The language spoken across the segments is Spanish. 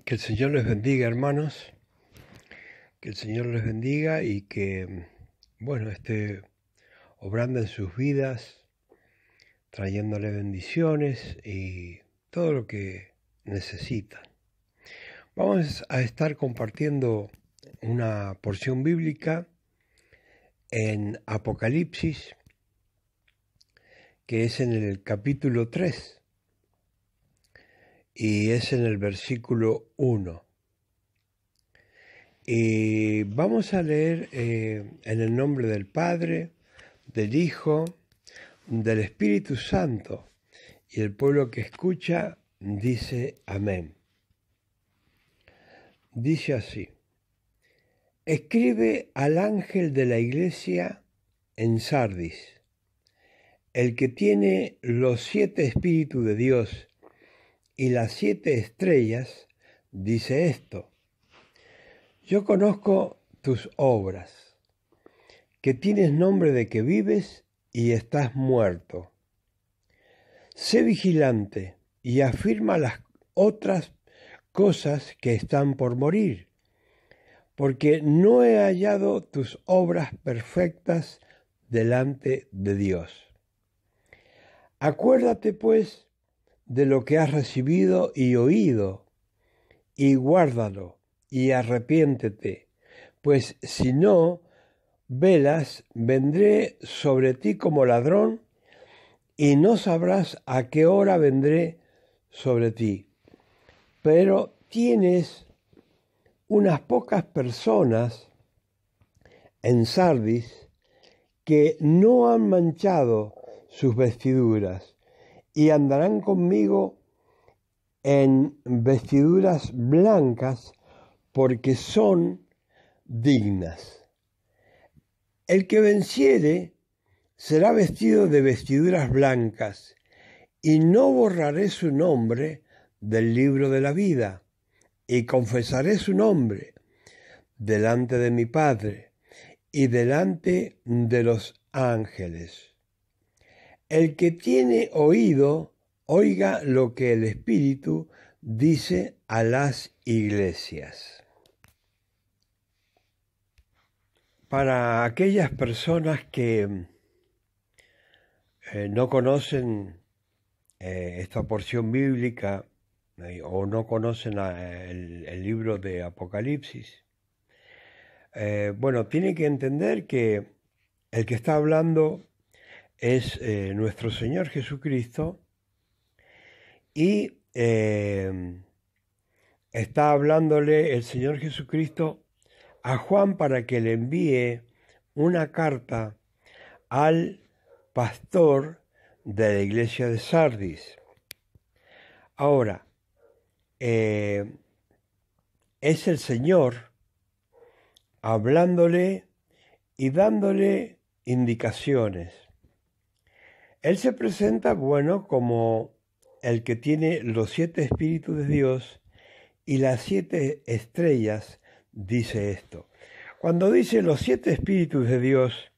Que el Señor les bendiga, hermanos, que el Señor les bendiga y que, esté obrando en sus vidas, trayéndole bendiciones y todo lo que necesitan. Vamos a estar compartiendo una porción bíblica en Apocalipsis, que es en el capítulo 3 y es en el versículo 1. Y vamos a leer en el nombre del Padre, del Hijo, del Espíritu Santo. Y el pueblo que escucha dice amén. Dice así: escribe al ángel de la iglesia en Sardis, el que tiene los 7 espíritus de Dios y las 7 estrellas, dice esto: yo conozco tus obras, que tienes nombre de que vives y estás muerto. Sé vigilante y afirma las otras cosas que están por morir, porque no he hallado tus obras perfectas delante de Dios. Acuérdate, pues, de lo que has recibido y oído, y guárdalo, y arrepiéntete, pues si no velas, vendré sobre ti como ladrón, y no sabrás a qué hora vendré sobre ti. Pero tienes unas pocas personas en Sardis que no han manchado sus vestiduras y andarán conmigo en vestiduras blancas, porque son dignas. El que venciere será vestido de vestiduras blancas, y no borraré su nombre del libro de la vida, y confesaré su nombre delante de mi Padre y delante de los ángeles. El que tiene oído, oiga lo que el Espíritu dice a las iglesias. Para aquellas personas que no conocen esta porción bíblica o no conocen el libro de Apocalipsis, tienen que entender que el que está hablando es nuestro Señor Jesucristo, y está hablándole el Señor Jesucristo a Juan para que le envíe una carta al pastor de la iglesia de Sardis. Ahora, es el Señor hablándole y dándole indicaciones. Él se presenta, como el que tiene los 7 espíritus de Dios y las 7 estrellas, dice esto. Cuando dice los 7 espíritus de Dios,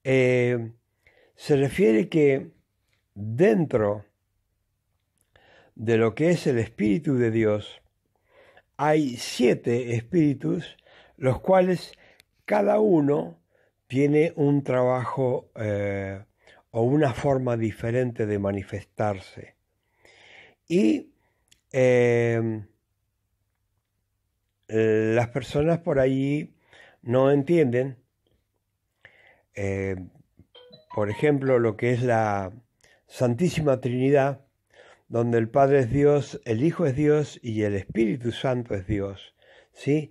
se refiere que dentro de lo que es el Espíritu de Dios hay 7 espíritus, los cuales cada uno tiene un trabajo o una forma diferente de manifestarse. Y las personas por allí no entienden, por ejemplo, lo que es la Santísima Trinidad, donde el Padre es Dios, el Hijo es Dios y el Espíritu Santo es Dios, ¿sí?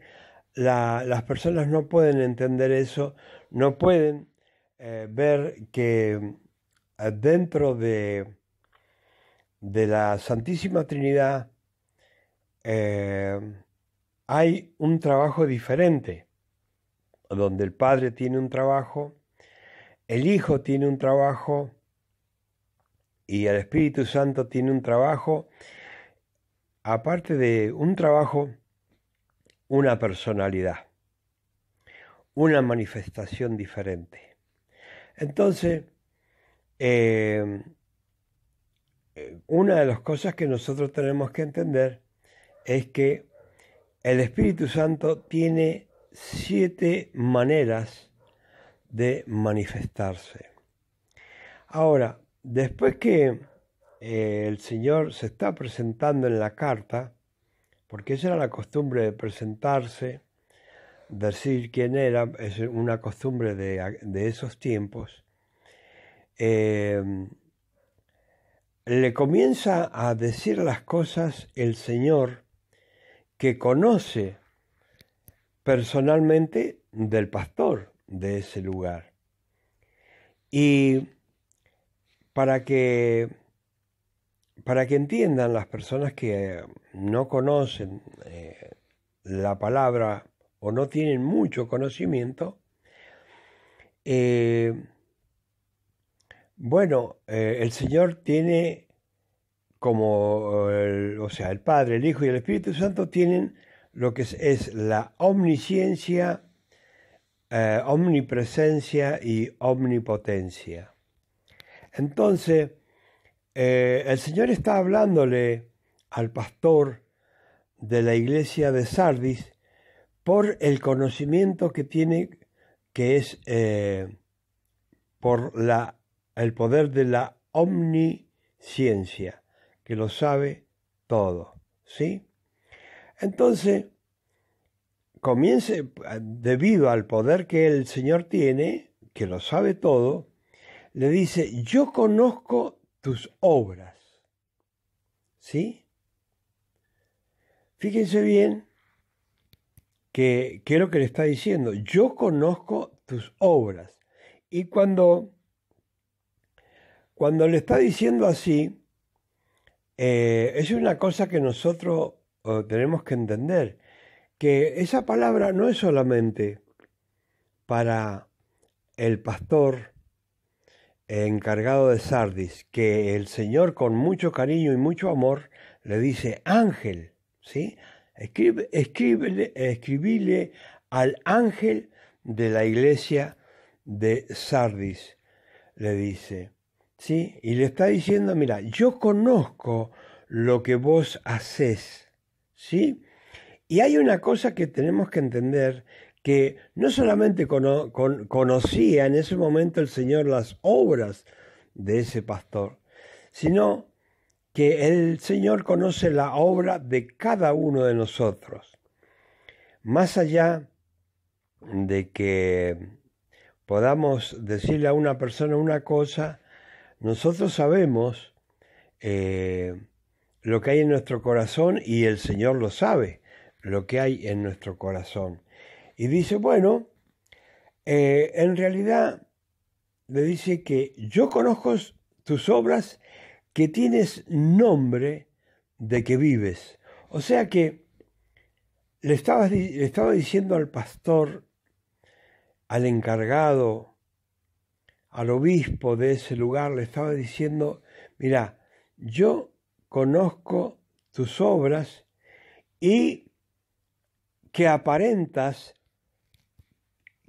Las personas no pueden entender eso, no pueden ver que dentro de la Santísima Trinidad hay un trabajo diferente, donde el Padre tiene un trabajo, el Hijo tiene un trabajo y el Espíritu Santo tiene un trabajo. Aparte de un trabajo, una personalidad, una manifestación diferente. Entonces, una de las cosas que nosotros tenemos que entender es que el Espíritu Santo tiene 7 maneras de manifestarse. Ahora, después que el Señor se está presentando en la carta, porque esa era la costumbre de presentarse, decir quién era, es una costumbre de esos tiempos, le comienza a decir las cosas el Señor, que conoce personalmente del pastor de ese lugar. Y para que entiendan las personas que no conocen la palabra o no tienen mucho conocimiento, el Señor tiene como, el Padre, el Hijo y el Espíritu Santo tienen lo que es la omnisciencia, omnipresencia y omnipotencia. Entonces, el Señor está hablándole al pastor de la iglesia de Sardis por el conocimiento que tiene, que es por el poder de la omnisciencia, que lo sabe todo, ¿sí? Entonces, debido al poder que el Señor tiene, que lo sabe todo, le dice, yo conozco tus obras, ¿sí? Fíjense bien qué es lo que le está diciendo, yo conozco tus obras. Y cuando le está diciendo así, es una cosa que nosotros tenemos que entender, que esa palabra no es solamente para el pastor encargado de Sardis, que el Señor con mucho cariño y mucho amor le dice ángel, ¿sí? Escribile al ángel de la iglesia de Sardis, le dice, ¿sí? Y le está diciendo, mira, yo conozco lo que vos hacés, ¿sí? Y hay una cosa que tenemos que entender, que no solamente conocía en ese momento el Señor las obras de ese pastor, sino que el Señor conoce la obra de cada uno de nosotros. Más allá de que podamos decirle a una persona una cosa, nosotros sabemos lo que hay en nuestro corazón y el Señor lo sabe, lo que hay en nuestro corazón. Y dice, bueno, en realidad le dice que yo conozco tus obras, que tienes nombre de que vives. O sea que le estaba diciendo al pastor, al encargado, al obispo de ese lugar, le estaba diciendo, mira, yo conozco tus obras y que aparentas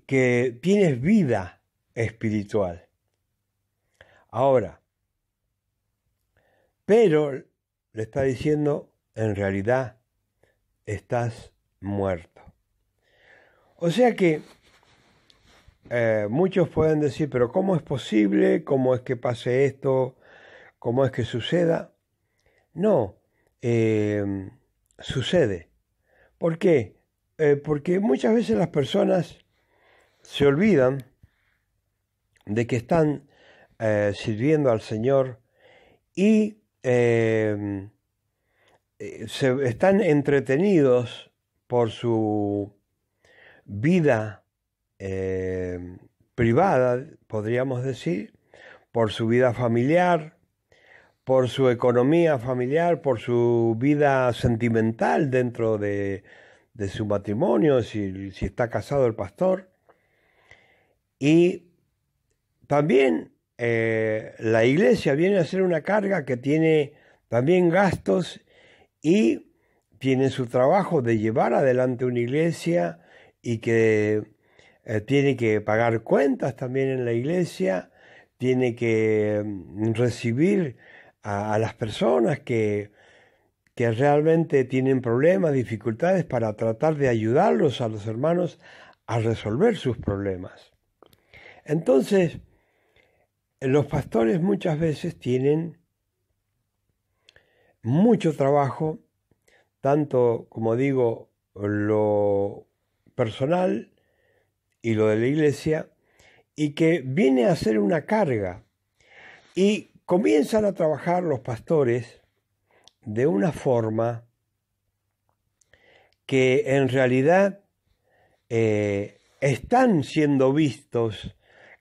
que tienes vida espiritual. Ahora, pero le está diciendo, en realidad estás muerto. O sea que muchos pueden decir, pero ¿cómo es posible? ¿Cómo es que pase esto? ¿Cómo es que suceda? No, sucede. ¿Por qué? Porque muchas veces las personas se olvidan de que están sirviendo al Señor y están entretenidos por su vida privada, podríamos decir, por su vida familiar, por su economía familiar, por su vida sentimental dentro de su matrimonio, si está casado el pastor. Y también la iglesia viene a ser una carga que tiene también gastos y tiene su trabajo de llevar adelante una iglesia y que tiene que pagar cuentas también en la iglesia, tiene que recibir a las personas que que realmente tienen problemas, dificultades, para tratar de ayudarlos a los hermanos a resolver sus problemas. Entonces, los pastores muchas veces tienen mucho trabajo, tanto, como digo, lo personal y lo de la iglesia, y que viene a ser una carga. Y comienzan a trabajar los pastores de una forma que en realidad están siendo vistos,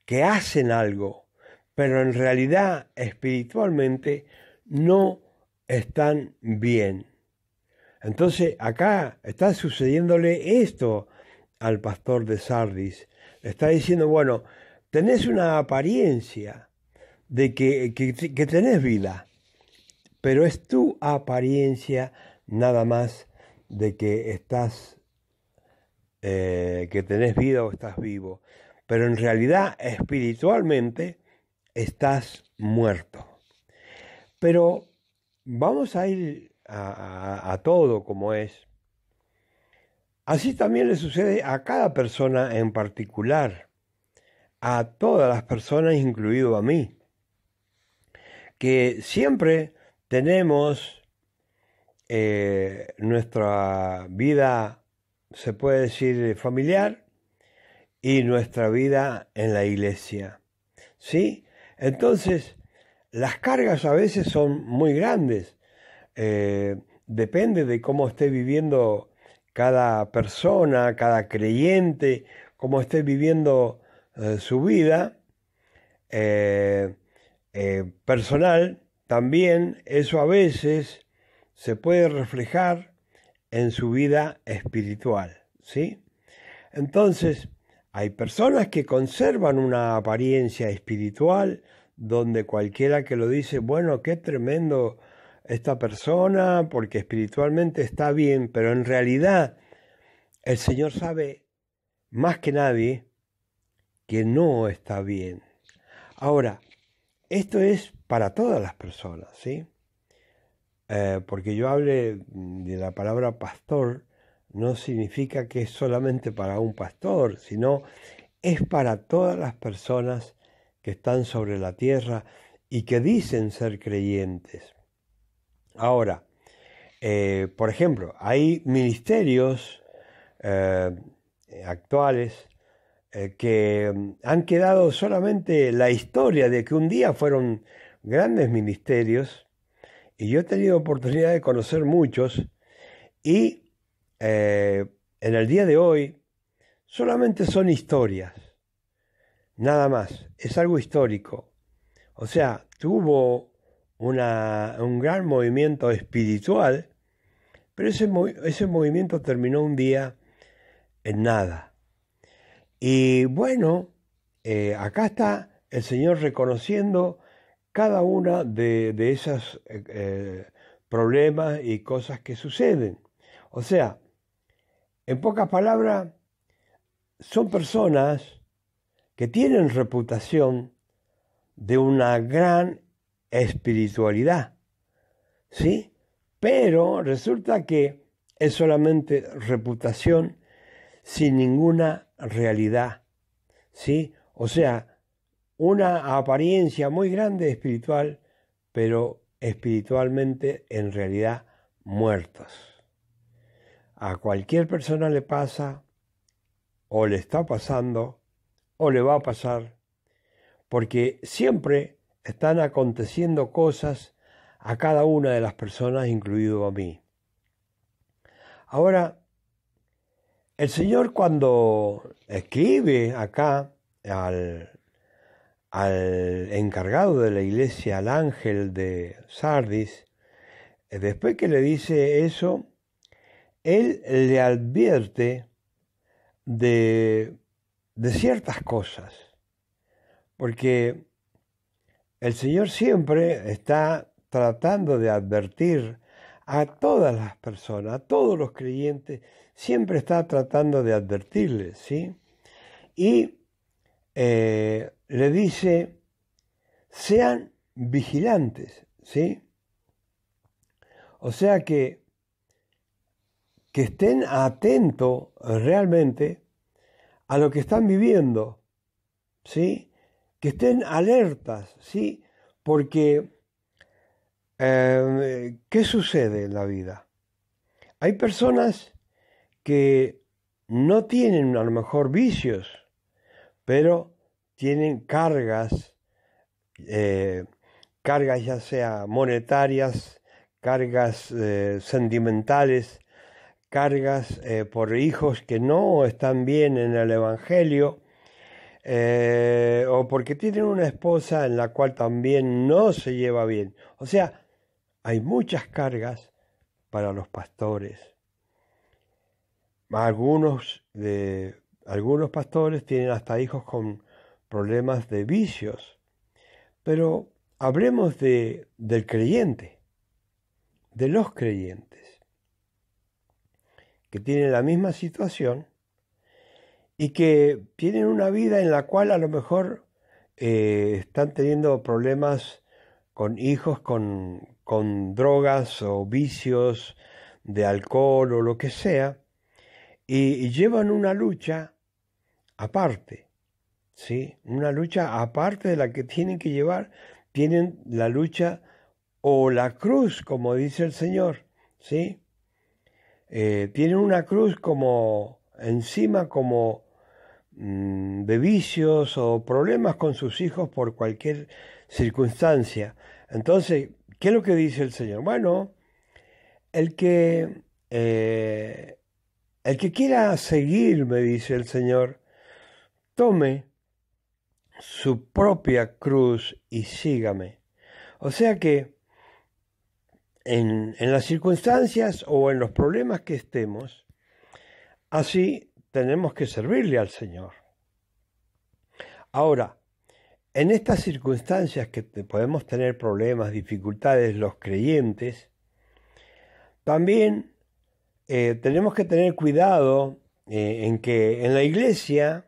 que hacen algo, pero en realidad espiritualmente no están bien. Entonces acá está sucediéndole esto al pastor de Sardis. Le está diciendo, bueno, tenés una apariencia de que tenés vida, pero es tu apariencia nada más de que estás, que tenés vida o estás vivo, pero en realidad espiritualmente estás muerto. Pero vamos a ir a todo como es. Así también le sucede a cada persona en particular, a todas las personas, incluido a mí, que siempre tenemos nuestra vida, se puede decir, familiar, y nuestra vida en la iglesia, ¿sí? Entonces, las cargas a veces son muy grandes. Depende de cómo esté viviendo cada persona, cada creyente, cómo esté viviendo su vida personal. También eso a veces se puede reflejar en su vida espiritual, ¿sí? Entonces, hay personas que conservan una apariencia espiritual donde cualquiera que lo dice, bueno, qué tremendo esta persona porque espiritualmente está bien, pero en realidad el Señor sabe más que nadie que no está bien. Ahora, esto es para todas las personas, ¿sí? Porque yo hable de la palabra pastor, no significa que es solamente para un pastor, sino es para todas las personas que están sobre la tierra y que dicen ser creyentes. Ahora, por ejemplo, hay ministerios actuales que han quedado solamente la historia de que un día fueron grandes ministerios, y yo he tenido oportunidad de conocer muchos, y en el día de hoy solamente son historias, nada más, es algo histórico. O sea, tuvo un gran movimiento espiritual, pero ese movimiento terminó un día en nada. Y bueno, acá está el Señor reconociendo cada una de esos problemas y cosas que suceden. O sea, en pocas palabras, son personas que tienen reputación de una gran espiritualidad, ¿sí? Pero resulta que es solamente reputación sin ninguna realidad, ¿sí? O sea, una apariencia muy grande espiritual, pero espiritualmente en realidad muertos. A cualquier persona le pasa, o le está pasando, o le va a pasar, porque siempre están aconteciendo cosas a cada una de las personas, incluido a mí. Ahora, el Señor, cuando escribe acá al encargado de la iglesia, al ángel de Sardis, después que le dice eso, Él le advierte de ciertas cosas, porque el Señor siempre está tratando de advertir a todas las personas, a todos los creyentes, siempre está tratando de advertirles, ¿sí? Y le dice, sean vigilantes, ¿sí? O sea que estén atentos realmente a lo que están viviendo, ¿sí? Que estén alertas, ¿sí? Porque, ¿qué sucede en la vida? Hay personas que no tienen a lo mejor vicios, pero tienen cargas ya sea monetarias, cargas sentimentales, cargas por hijos que no están bien en el Evangelio, o porque tienen una esposa en la cual también no se lleva bien. O sea, hay muchas cargas para los pastores. Algunos pastores tienen hasta hijos con problemas de vicios, pero hablemos del creyente, de los creyentes, que tienen la misma situación y que tienen una vida en la cual a lo mejor están teniendo problemas con hijos con drogas o vicios de alcohol o lo que sea, y llevan una lucha aparte, ¿sí? Una lucha aparte de la que tienen que llevar, tienen la lucha o la cruz, como dice el Señor, ¿sí? Tienen una cruz como encima, como de vicios o problemas con sus hijos por cualquier circunstancia. Entonces, ¿qué es lo que dice el Señor? Bueno, el que, eh, el que quiera seguirme, dice el Señor, tome su propia cruz y sígame. O sea que en las circunstancias o en los problemas que estemos, así tenemos que servirle al Señor. Ahora, en estas circunstancias que podemos tener problemas, dificultades los creyentes, también tenemos que tener cuidado en que en la iglesia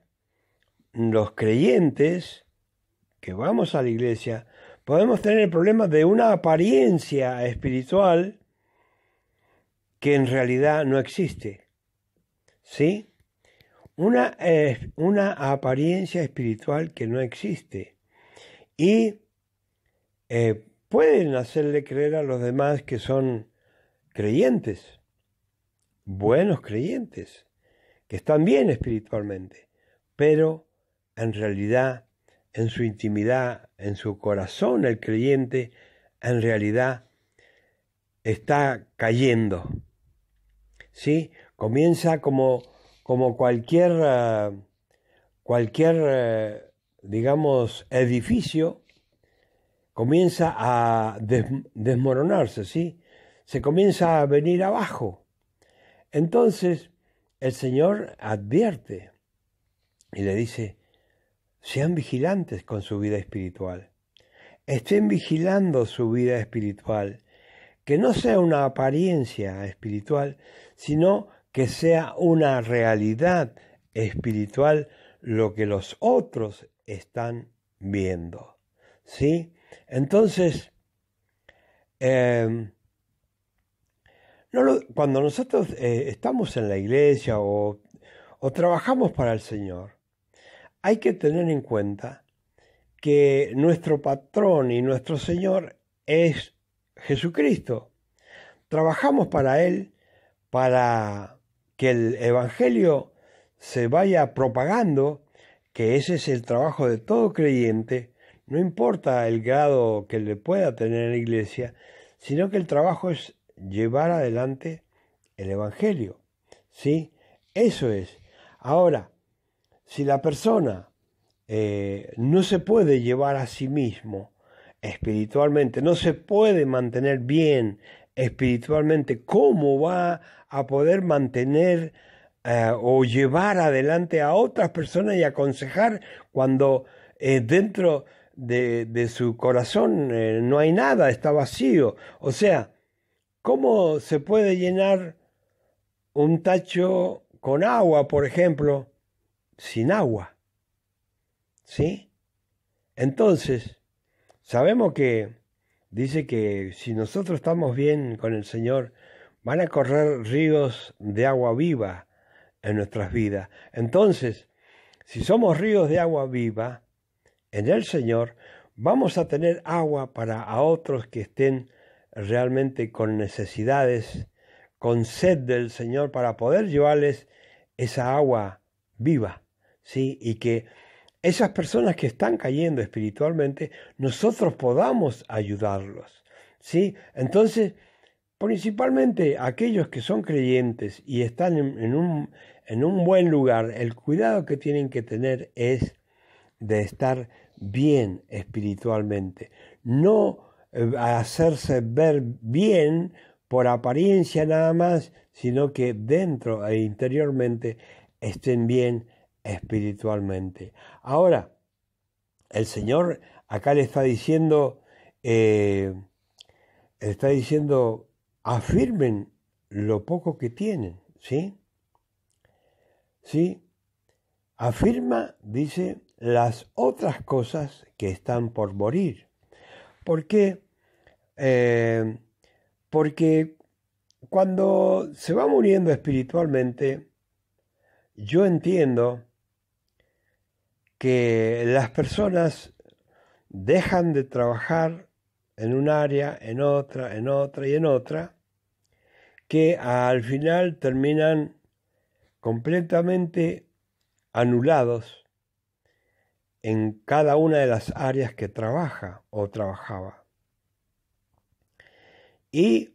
los creyentes que vamos a la iglesia podemos tener el problema de una apariencia espiritual que en realidad no existe, ¿sí? Una apariencia espiritual que no existe. Y pueden hacerle creer a los demás que son creyentes, buenos creyentes, que están bien espiritualmente, pero en realidad, en su intimidad, en su corazón, el creyente, en realidad está cayendo, ¿sí? Comienza como cualquier, digamos, edificio, comienza a desmoronarse, ¿sí? Se comienza a venir abajo. Entonces, el Señor advierte y le dice, sean vigilantes con su vida espiritual. Estén vigilando su vida espiritual. Que no sea una apariencia espiritual, sino que sea una realidad espiritual lo que los otros están viendo. ¿Sí? Entonces, cuando nosotros estamos en la iglesia o trabajamos para el Señor, hay que tener en cuenta que nuestro patrón y nuestro Señor es Jesucristo. Trabajamos para Él, para que el Evangelio se vaya propagando, que ese es el trabajo de todo creyente, no importa el grado que le pueda tener en la iglesia, sino que el trabajo es llevar adelante el Evangelio, ¿sí? Eso es. Ahora, si la persona no se puede llevar a sí mismo espiritualmente, no se puede mantener bien espiritualmente, ¿cómo va a poder mantener o llevar adelante a otras personas y aconsejar cuando dentro de su corazón no hay nada, está vacío? O sea, ¿cómo se puede llenar un tacho con agua, por ejemplo, sin agua? ¿Sí? Entonces, sabemos que dice que si nosotros estamos bien con el Señor, van a correr ríos de agua viva en nuestras vidas. Entonces, si somos ríos de agua viva en el Señor, vamos a tener agua para a otros que estén realmente con necesidades, con sed del Señor, para poder llevarles esa agua viva, ¿sí? Y que esas personas que están cayendo espiritualmente, nosotros podamos ayudarlos, ¿sí? Entonces, principalmente aquellos que son creyentes y están en un buen lugar, el cuidado que tienen que tener es de estar bien espiritualmente, no hacerse ver bien por apariencia nada más, sino que dentro e interiormente estén bien espiritualmente. Ahora, el Señor acá le está diciendo, afirmen lo poco que tienen, ¿sí? ¿Sí? Afirma, dice, las otras cosas que están por morir. ¿Por qué? Porque cuando se va muriendo espiritualmente, yo entiendo que las personas dejan de trabajar en un área, en otra y en otra, que al final terminan completamente anulados en cada una de las áreas que trabaja o trabajaba. Y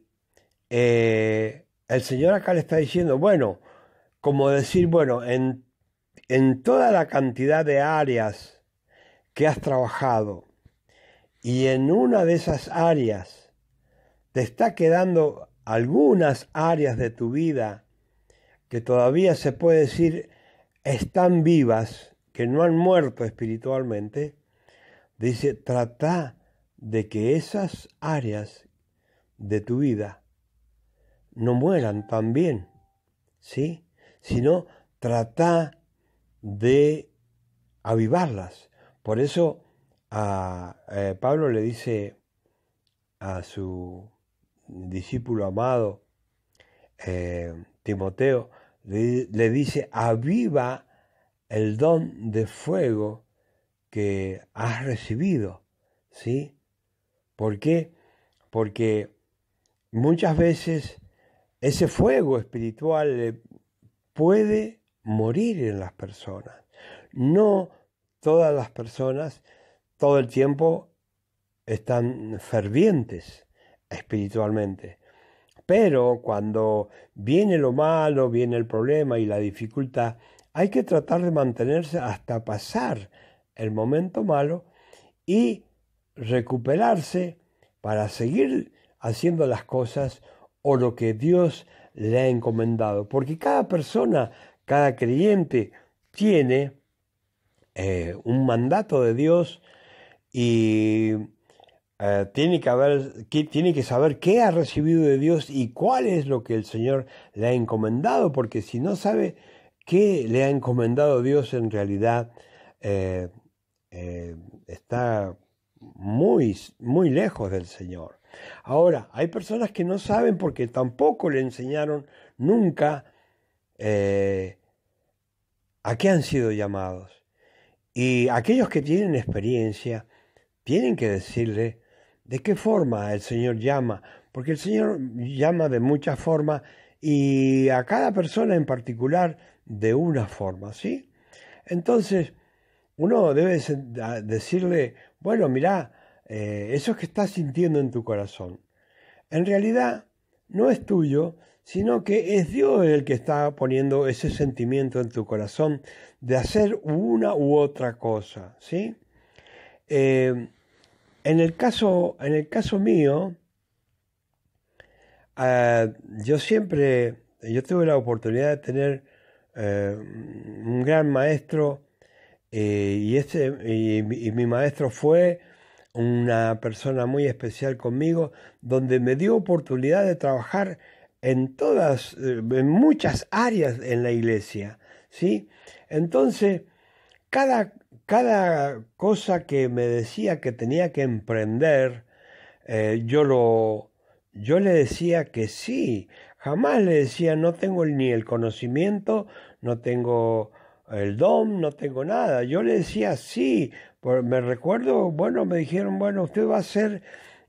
el Señor acá le está diciendo, bueno, como decir, bueno, en toda la cantidad de áreas que has trabajado y en una de esas áreas te está quedando algunas áreas de tu vida que todavía se puede decir están vivas, que no han muerto espiritualmente, dice, trata de que esas áreas de tu vida no mueran también, ¿sí? Sino trata de avivarlas. Por eso Pablo le dice a su discípulo amado, Timoteo, le dice, aviva el don de fuego que has recibido, ¿sí? ¿Por qué? Porque muchas veces ese fuego espiritual puede morir en las personas. No todas las personas todo el tiempo están fervientes espiritualmente. Pero cuando viene lo malo, viene el problema y la dificultad, hay que tratar de mantenerse hasta pasar el momento malo y recuperarse para seguir haciendo las cosas o lo que Dios le ha encomendado. Porque cada persona, cada creyente tiene un mandato de Dios y tiene que saber qué ha recibido de Dios y cuál es lo que el Señor le ha encomendado, porque si no sabe qué le ha encomendado Dios, en realidad está muy, muy lejos del Señor. Ahora, hay personas que no saben porque tampoco le enseñaron nunca a qué han sido llamados. Y aquellos que tienen experiencia tienen que decirle de qué forma el Señor llama, porque el Señor llama de muchas formas y a cada persona en particular de una forma, ¿sí? Entonces, uno debe decirle, bueno, mirá, eso que estás sintiendo en tu corazón, en realidad no es tuyo, sino que es Dios el que está poniendo ese sentimiento en tu corazón de hacer una u otra cosa, ¿sí? En el caso mío, yo tuve la oportunidad de tener un gran maestro y mi maestro fue una persona muy especial conmigo, donde me dio oportunidad de trabajar en muchas áreas en la iglesia, ¿sí? Entonces, cada cosa que me decía que tenía que emprender, yo le decía que sí, jamás le decía no tengo ni el conocimiento, no tengo el don, no tengo nada. Yo le decía sí, me recuerdo, bueno, me dijeron, bueno, usted va a ser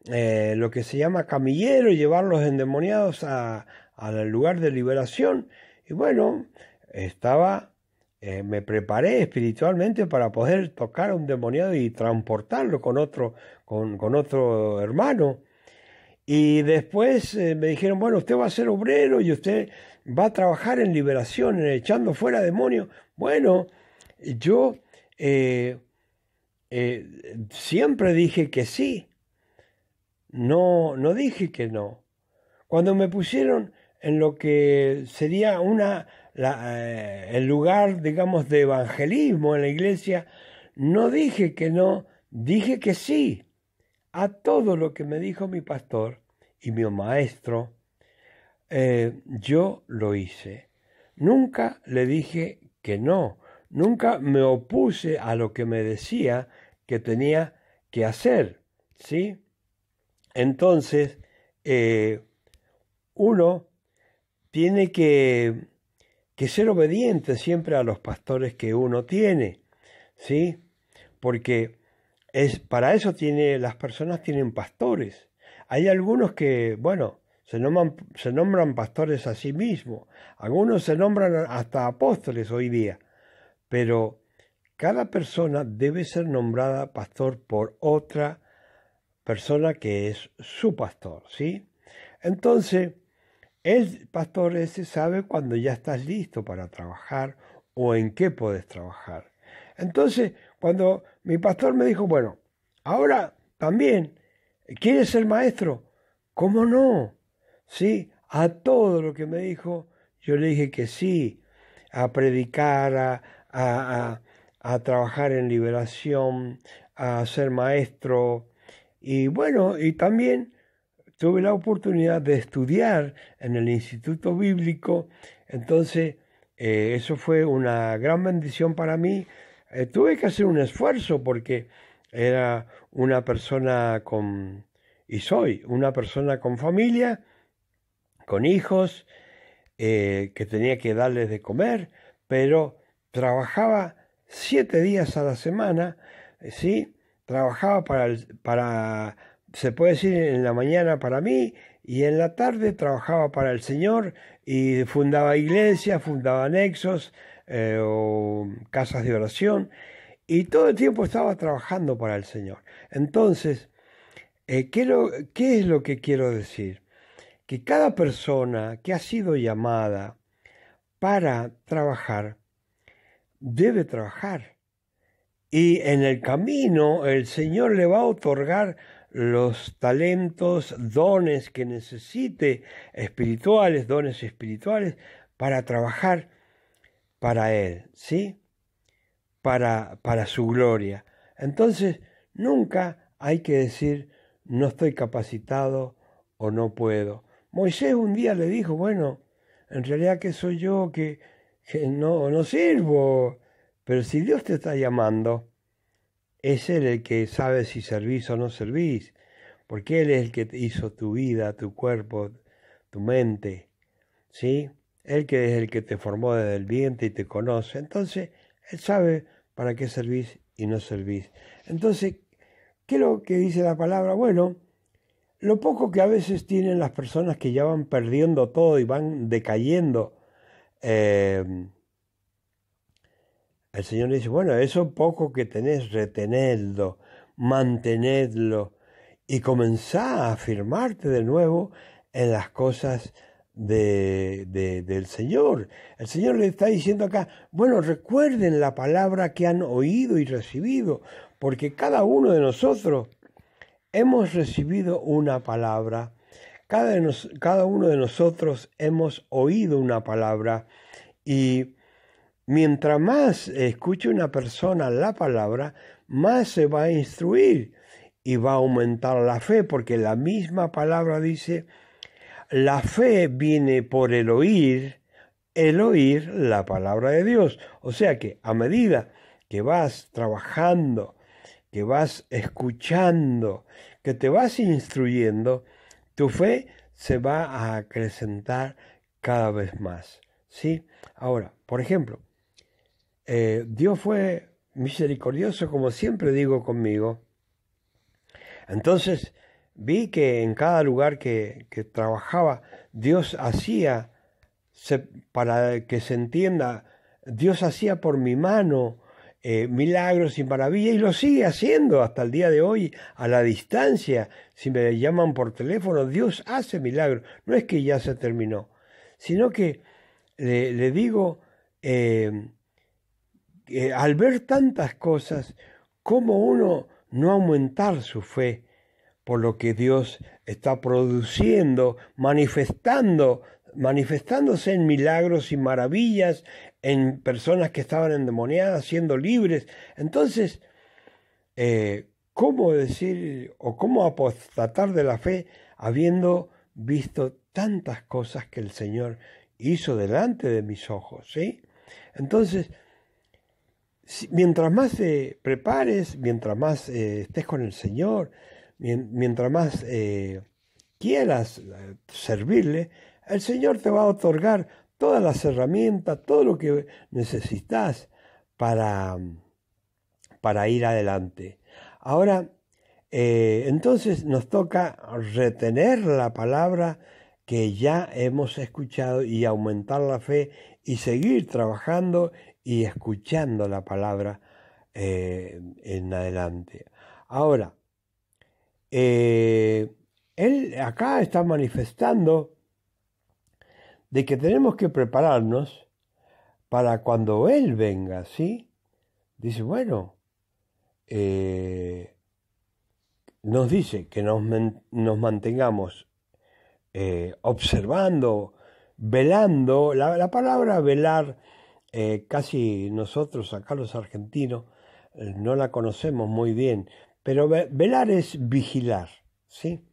lo que se llama camillero, llevar los endemoniados al lugar de liberación. Y bueno, me preparé espiritualmente para poder tocar a un demoniado y transportarlo con otro hermano. Y después me dijeron, bueno, usted va a ser obrero y usted va a trabajar en liberación, en echando fuera demonios. Bueno, yo siempre dije que sí, no dije que no. Cuando me pusieron en lo que sería el lugar, digamos, de evangelismo en la iglesia, no dije que no, dije que sí. A todo lo que me dijo mi pastor y mi maestro, yo lo hice. Nunca le dije que no, nunca me opuse a lo que me decía que tenía que hacer, ¿sí? Entonces, uno tiene que ser obediente siempre a los pastores que uno tiene, ¿sí? Porque para eso las personas tienen pastores. Hay algunos que, bueno, se nombran pastores a sí mismos. Algunos se nombran hasta apóstoles hoy día. Pero cada persona debe ser nombrada pastor por otra persona que es su pastor, ¿sí? Entonces, el pastor ese sabe cuando ya estás listo para trabajar o en qué puedes trabajar. Entonces, cuando mi pastor me dijo, bueno, ahora también, ¿quieres ser maestro? ¿Cómo no? Sí, a todo lo que me dijo, yo le dije que sí, a predicar, a trabajar en liberación, a ser maestro. Y bueno, y también tuve la oportunidad de estudiar en el Instituto Bíblico, entonces eso fue una gran bendición para mí. Tuve que hacer un esfuerzo porque era una persona y soy una persona con familia, con hijos, que tenía que darles de comer, pero trabajaba 7 días a la semana, ¿sí? Trabajaba se puede decir, en la mañana para mí y en la tarde trabajaba para el Señor y fundaba iglesias, fundaba anexos o casas de oración y todo el tiempo estaba trabajando para el Señor. Entonces, ¿qué es lo que quiero decir? Que cada persona que ha sido llamada para trabajar debe trabajar. Y en el camino el Señor le va a otorgar los talentos, dones que necesite, dones espirituales, para trabajar para Él, ¿sí? Para su gloria. Entonces, nunca hay que decir, no estoy capacitado o no puedo. Moisés un día le dijo, bueno, en realidad que soy yo que no sirvo, pero si Dios te está llamando, es Él el que sabe si servís o no servís, porque Él es el que hizo tu vida, tu cuerpo, tu mente, ¿sí? Él que es el que te formó desde el vientre y te conoce. Entonces, Él sabe para qué servís y no servís. Entonces, ¿qué es lo que dice la palabra? Bueno, lo poco que a veces tienen las personas que ya van perdiendo todo y van decayendo, el Señor dice, bueno, eso poco que tenés, retenedlo, mantenedlo y comenzá a afirmarte de nuevo en las cosas del Señor. El Señor le está diciendo acá, bueno, recuerden la palabra que han oído y recibido, porque cada uno de nosotros hemos recibido una palabra, cada uno de nosotros hemos oído una palabra y mientras más escuche una persona la palabra, más se va a instruir y va a aumentar la fe, porque la misma palabra dice, la fe viene por el oír la palabra de Dios. O sea que a medida que vas trabajando, que vas escuchando, que te vas instruyendo, tu fe se va a acrecentar cada vez más, ¿sí? Ahora, por ejemplo, Dios fue misericordioso, como siempre digo conmigo. Entonces vi que en cada lugar que trabajaba, Dios hacía, para que se entienda, Dios hacía por mi mano milagros y maravillas, y lo sigue haciendo hasta el día de hoy a la distancia. Si me llaman por teléfono, Dios hace milagros. No es que ya se terminó, sino que le digo, al ver tantas cosas, ¿cómo uno no aumentar su fe por lo que Dios está produciendo, manifestándose en milagros y maravillas, en personas que estaban endemoniadas, siendo libres? Entonces, ¿cómo decir o cómo apostatar de la fe habiendo visto tantas cosas que el Señor hizo delante de mis ojos? ¿Sí? Entonces, mientras más te prepares, mientras más estés con el Señor, mientras más quieras servirle, el Señor te va a otorgar todas las herramientas, todo lo que necesitas para ir adelante. Ahora, entonces nos toca retener la palabra que ya hemos escuchado y aumentar la fe y seguir trabajando y escuchando la palabra en adelante. Ahora, él acá está manifestando de que tenemos que prepararnos para cuando Él venga, ¿sí? Dice, bueno, nos dice que nos mantengamos observando, velando. La palabra velar, casi nosotros acá los argentinos no la conocemos muy bien, pero velar es vigilar, ¿sí?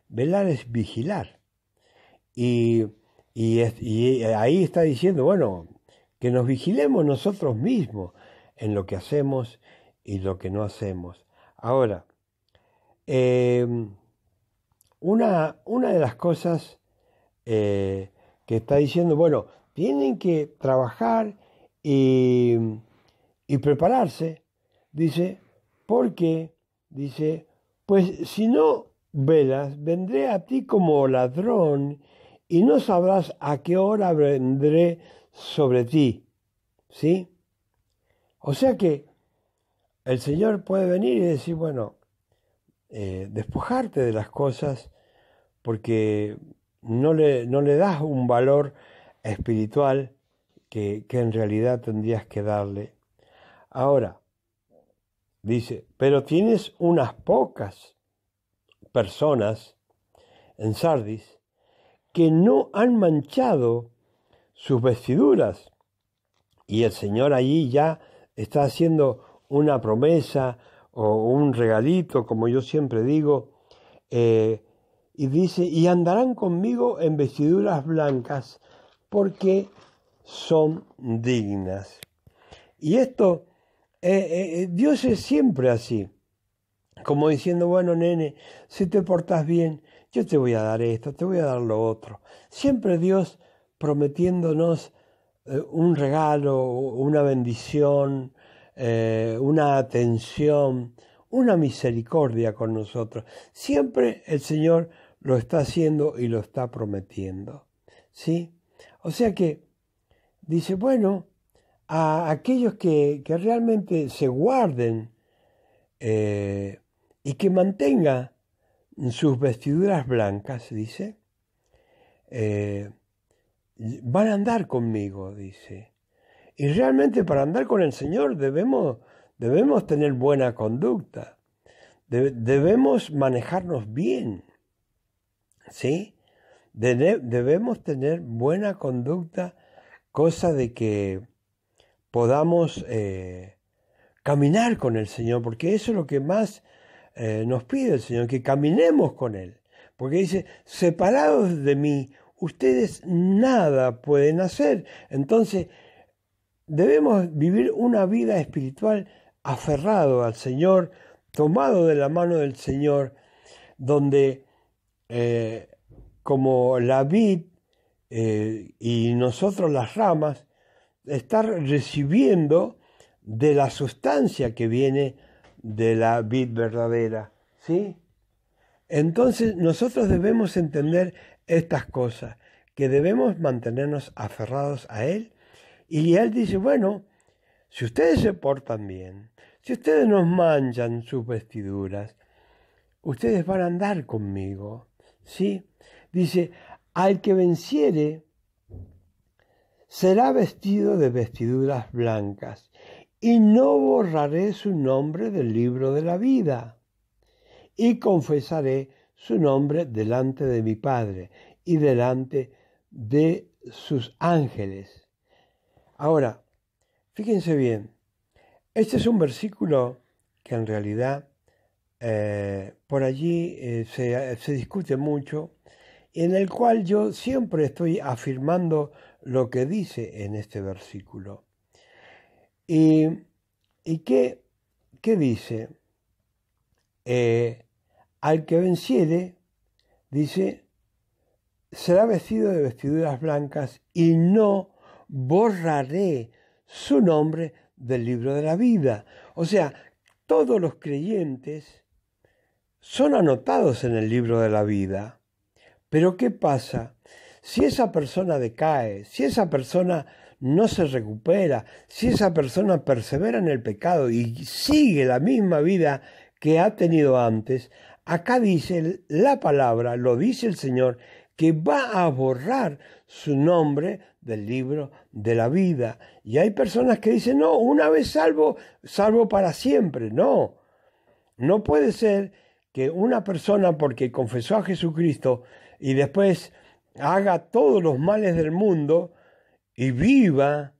Velar es vigilar. Y ahí está diciendo, bueno, que nos vigilemos nosotros mismos en lo que hacemos y lo que no hacemos. Ahora, una de las cosas que está diciendo, bueno, tienen que trabajar y prepararse, dice, porque, dice, pues si no velas, vendré a ti como ladrón y no sabrás a qué hora vendré sobre ti, ¿sí? O sea que el Señor puede venir y decir, bueno, despojarte de las cosas porque no le das un valor espiritual que en realidad tendrías que darle. Ahora, dice, pero tienes unas pocas personas en Sardis que no han manchado sus vestiduras. Y el Señor allí ya está haciendo una promesa o un regalito, como yo siempre digo, y dice, y andarán conmigo en vestiduras blancas porque son dignas. Y esto, Dios es siempre así, como diciendo, bueno, nene, si te portas bien, yo te voy a dar esto, te voy a dar lo otro. Siempre Dios prometiéndonos un regalo, una bendición, una atención, una misericordia con nosotros. Siempre el Señor lo está haciendo y lo está prometiendo, ¿sí? O sea que dice, bueno, a aquellos que realmente se guarden y que mantengan sus vestiduras blancas, dice, van a andar conmigo, dice. Y realmente para andar con el Señor debemos tener buena conducta, debemos manejarnos bien, ¿sí? Debemos tener buena conducta, cosa de que podamos caminar con el Señor, porque eso es lo que más nos pide el Señor, que caminemos con Él. Porque dice, separados de mí, ustedes nada pueden hacer. Entonces, debemos vivir una vida espiritual aferrado al Señor, tomado de la mano del Señor, donde como la vid y nosotros las ramas, estar recibiendo de la sustancia que viene de la vid verdadera, ¿sí? Entonces nosotros debemos entender estas cosas, que debemos mantenernos aferrados a Él. Y Él dice, bueno, si ustedes se portan bien, si ustedes nos manchan sus vestiduras, ustedes van a andar conmigo, ¿sí? Dice, al que venciere será vestido de vestiduras blancas, y no borraré su nombre del libro de la vida, y confesaré su nombre delante de mi Padre y delante de sus ángeles. Ahora, fíjense bien, este es un versículo que en realidad por allí se discute mucho, en el cual yo siempre estoy afirmando lo que dice en este versículo. ¿Y qué dice? Al que venciere, dice, será vestido de vestiduras blancas y no borraré su nombre del libro de la vida. O sea, todos los creyentes son anotados en el libro de la vida. Pero ¿qué pasa? Si esa persona decae, si esa persona no se recupera, si esa persona persevera en el pecado y sigue la misma vida que ha tenido antes, acá dice la palabra, lo dice el Señor, que va a borrar su nombre del libro de la vida. Y hay personas que dicen, no, una vez salvo, salvo para siempre. No, no puede ser que una persona, porque confesó a Jesucristo y después haga todos los males del mundo y viva,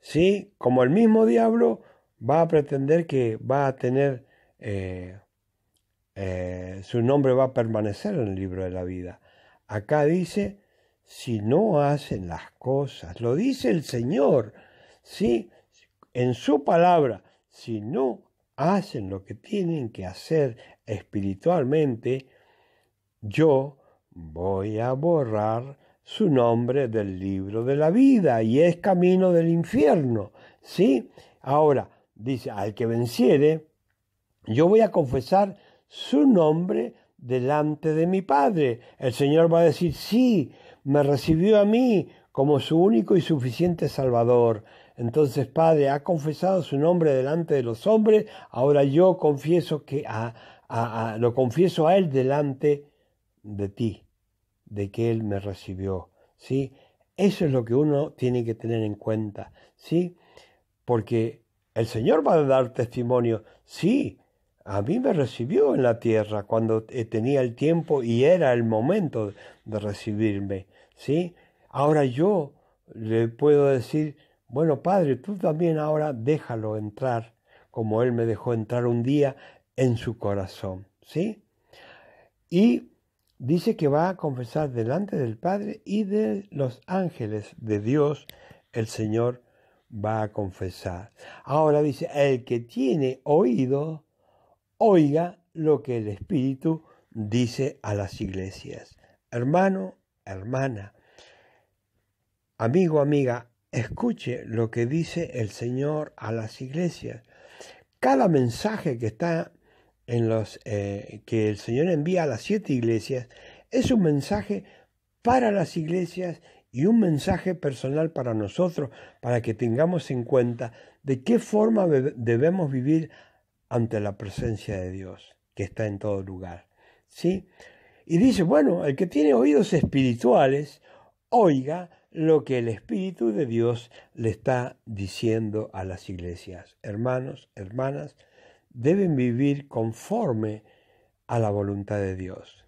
¿sí? Como el mismo diablo va a pretender que va a tener, su nombre va a permanecer en el libro de la vida. Acá dice, si no hacen las cosas, lo dice el Señor, ¿sí? En su palabra, si no hacen lo que tienen que hacer espiritualmente, yo voy a borrar su nombre del libro de la vida y es camino del infierno, ¿sí? Ahora, dice, al que venciere, yo voy a confesar su nombre delante de mi Padre. El Señor va a decir, sí, me recibió a mí como su único y suficiente Salvador. Entonces, Padre, ha confesado su nombre delante de los hombres, ahora yo confieso que lo confieso a Él delante de ti, de que Él me recibió, ¿sí? Eso es lo que uno tiene que tener en cuenta, ¿sí? Porque el Señor va a dar testimonio, sí, a mí me recibió en la tierra cuando tenía el tiempo y era el momento de recibirme, ¿sí? Ahora yo le puedo decir, bueno, Padre, tú también ahora déjalo entrar, como Él me dejó entrar un día en su corazón, ¿sí? Y dice que va a confesar delante del Padre y de los ángeles de Dios, el Señor va a confesar. Ahora dice, el que tiene oído, oiga lo que el Espíritu dice a las iglesias. Hermano, hermana, amigo, amiga, escuche lo que dice el Señor a las iglesias. Cada mensaje que está que el Señor envía a las 7 iglesias es un mensaje para las iglesias y un mensaje personal para nosotros, para que tengamos en cuenta de qué forma debemos vivir ante la presencia de Dios, que está en todo lugar, ¿sí? Y dice, bueno, el que tiene oídos espirituales, oiga lo que el Espíritu de Dios le está diciendo a las iglesias. Hermanos, hermanas, deben vivir conforme a la voluntad de Dios.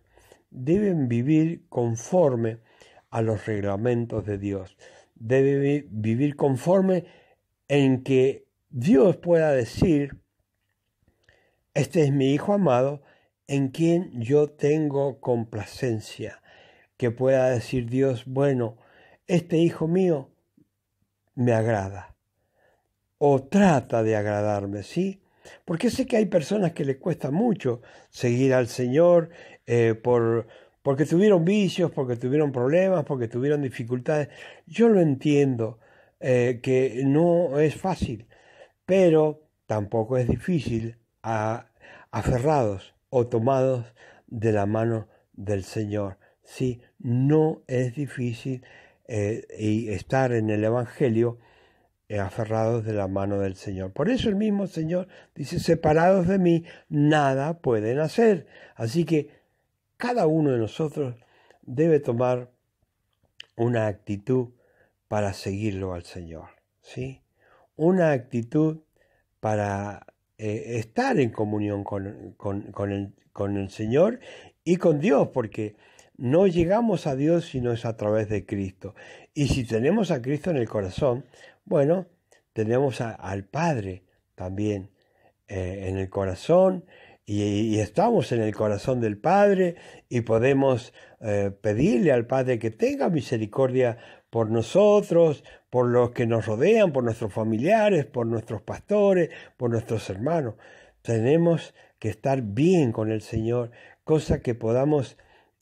Deben vivir conforme a los reglamentos de Dios. Deben vivir conforme en que Dios pueda decir, este es mi Hijo amado, en quien yo tengo complacencia. Que pueda decir Dios, bueno, este Hijo mío me agrada. O trata de agradarme, ¿sí? Porque sé que hay personas que les cuesta mucho seguir al Señor porque tuvieron vicios, porque tuvieron problemas, porque tuvieron dificultades. Yo lo entiendo, que no es fácil, pero tampoco es difícil aferrados o tomados de la mano del Señor. Sí, no es difícil y estar en el Evangelio aferrados de la mano del Señor. Por eso el mismo Señor dice, separados de mí, nada pueden hacer. Así que cada uno de nosotros debe tomar una actitud para seguirlo al Señor, ¿sí? Una actitud para estar en comunión con el Señor y con Dios, porque no llegamos a Dios si no es a través de Cristo. Y si tenemos a Cristo en el corazón, bueno, tenemos al Padre también en el corazón y estamos en el corazón del Padre y podemos pedirle al Padre que tenga misericordia por nosotros, por los que nos rodean, por nuestros familiares, por nuestros pastores, por nuestros hermanos. Tenemos que estar bien con el Señor, cosa que podamos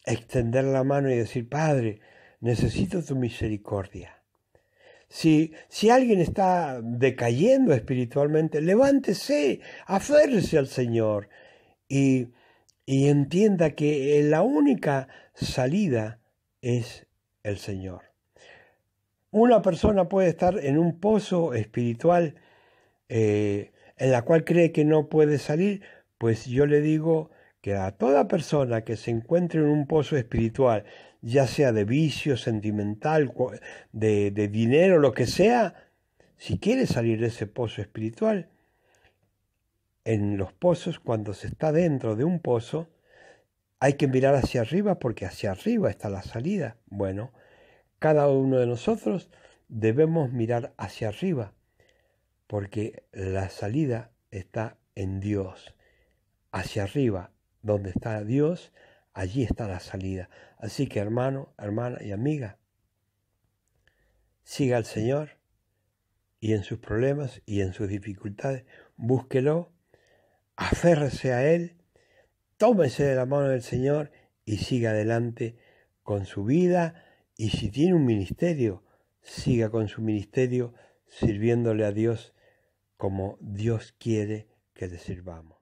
extender la mano y decir, Padre, necesito tu misericordia. Si alguien está decayendo espiritualmente, levántese, aférrese al Señor y entienda que la única salida es el Señor. Una persona puede estar en un pozo espiritual en la cual cree que no puede salir, pues yo le digo que a toda persona que se encuentre en un pozo espiritual, ya sea de vicio, sentimental, de dinero, lo que sea, si quiere salir de ese pozo espiritual, en los pozos, cuando se está dentro de un pozo, hay que mirar hacia arriba porque hacia arriba está la salida. Bueno, cada uno de nosotros debemos mirar hacia arriba porque la salida está en Dios. Hacia arriba, donde está Dios, allí está la salida. Así que hermano, hermana y amiga, siga al Señor y en sus problemas y en sus dificultades, búsquelo, aférrese a Él, tómese de la mano del Señor y siga adelante con su vida. Y si tiene un ministerio, siga con su ministerio sirviéndole a Dios como Dios quiere que le sirvamos.